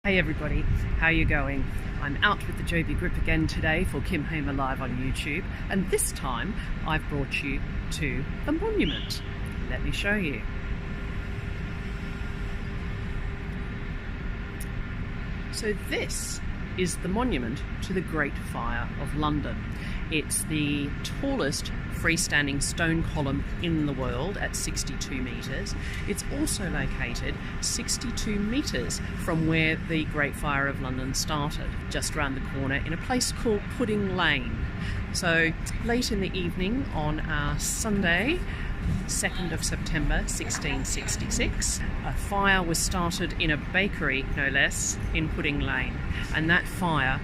Hey everybody, how you going? I'm out with the Joby Group again today for Kim Hamer Live on YouTube, and this time I've brought you to the monument. Let me show you. So this is the monument to the Great Fire of London. It's the tallest freestanding stone column in the world at 62 metres. It's also located 62 metres from where the Great Fire of London started, just round the corner in a place called Pudding Lane. So late in the evening on our Sunday, 2nd of September 1666, a fire was started in a bakery, no less, in Pudding Lane, and that fire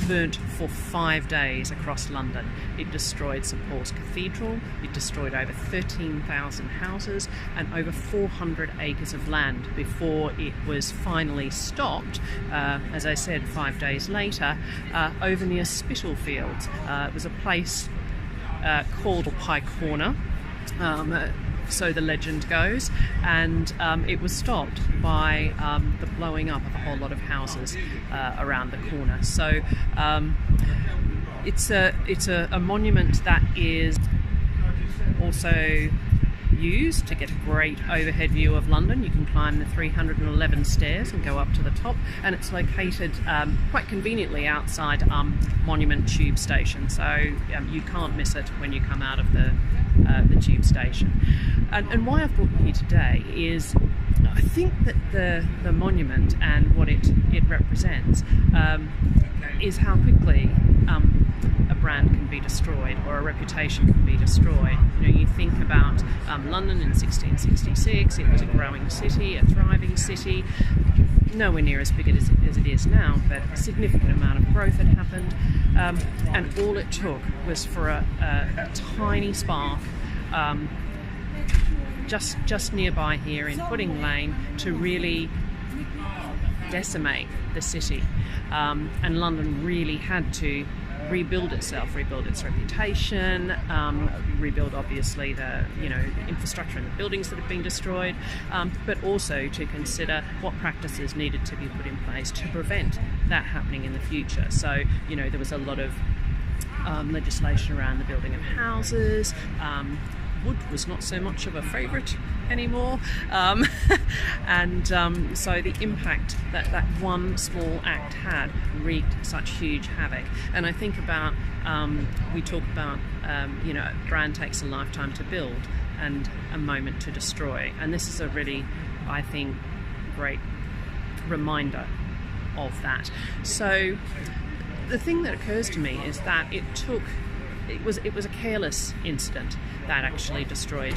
burnt for 5 days across London. It destroyed St Paul's Cathedral, it destroyed over 13,000 houses and over 400 acres of land before it was finally stopped, as I said, 5 days later, over near Spitalfields. It was a place called Pie Corner, so the legend goes, and it was stopped by the blowing up of a whole lot of houses around the corner. So it's a monument that is also used to get a great overhead view of London. You can climb the 311 stairs and go up to the top, and it's located quite conveniently outside Monument Tube Station, so you can't miss it when you come out of the tube station. And why I've brought you here today is I think that the monument and what it represents is how quickly a brand can be destroyed, or a reputation can be destroyed. You know, you think about London in 1666, it was a growing city, a thriving city, nowhere near as big as it is now, but a significant amount of growth had happened, and all it took was for a tiny spark just nearby here in Pudding Lane to really decimate the city, and London really had to rebuild itself, rebuild its reputation, rebuild obviously the infrastructure and the buildings that have been destroyed, but also to consider what practices needed to be put in place to prevent that happening in the future. So there was a lot of legislation around the building of houses. Wood was not so much of a favourite anymore, and so the impact that one small act had wreaked such huge havoc. And I think about, we talk about, a brand takes a lifetime to build and a moment to destroy, and this is a really, I think, great reminder of that. So the thing that occurs to me is that it was a careless incident that actually destroyed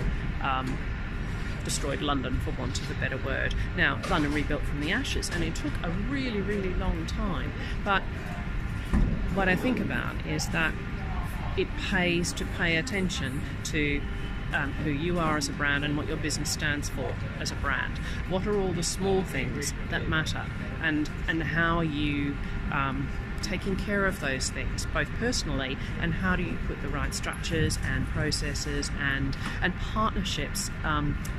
London, for want of a better word. Now, London rebuilt from the ashes, and it took a really, really long time. But what I think about is that it pays to pay attention to who you are as a brand and what your business stands for as a brand. What are all the small things that matter, and how are you taking care of those things, both personally, and how do you put the right structures and processes and partnerships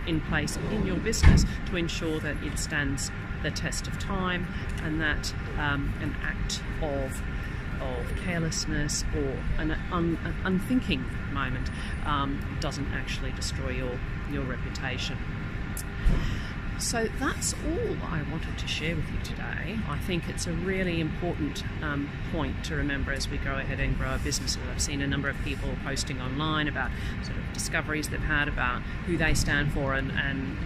in place in your business to ensure that it stands the test of time, and that an act of carelessness or an unthinking moment doesn't actually destroy your reputation. So that's all I wanted to share with you today. I think it's a really important point to remember as we go ahead and grow our businesses. I've seen a number of people posting online about sort of discoveries they've had about who they stand for and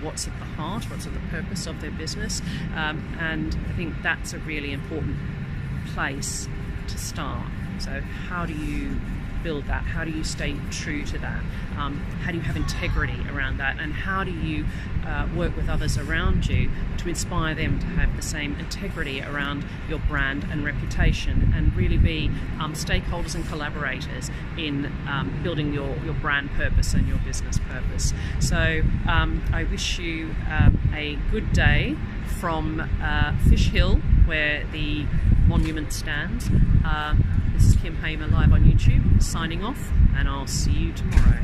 what's at the heart, what's at the purpose of their business. And I think that's a really important place to start. So how do you build that? How do you stay true to that? How do you have integrity around that? And how do you work with others around you to inspire them to have the same integrity around your brand and reputation, and really be stakeholders and collaborators in building your brand purpose and your business purpose. So I wish you a good day from Fish Hill, where the monument stands. This is Kim Hamer live on YouTube, signing off, and I'll see you tomorrow.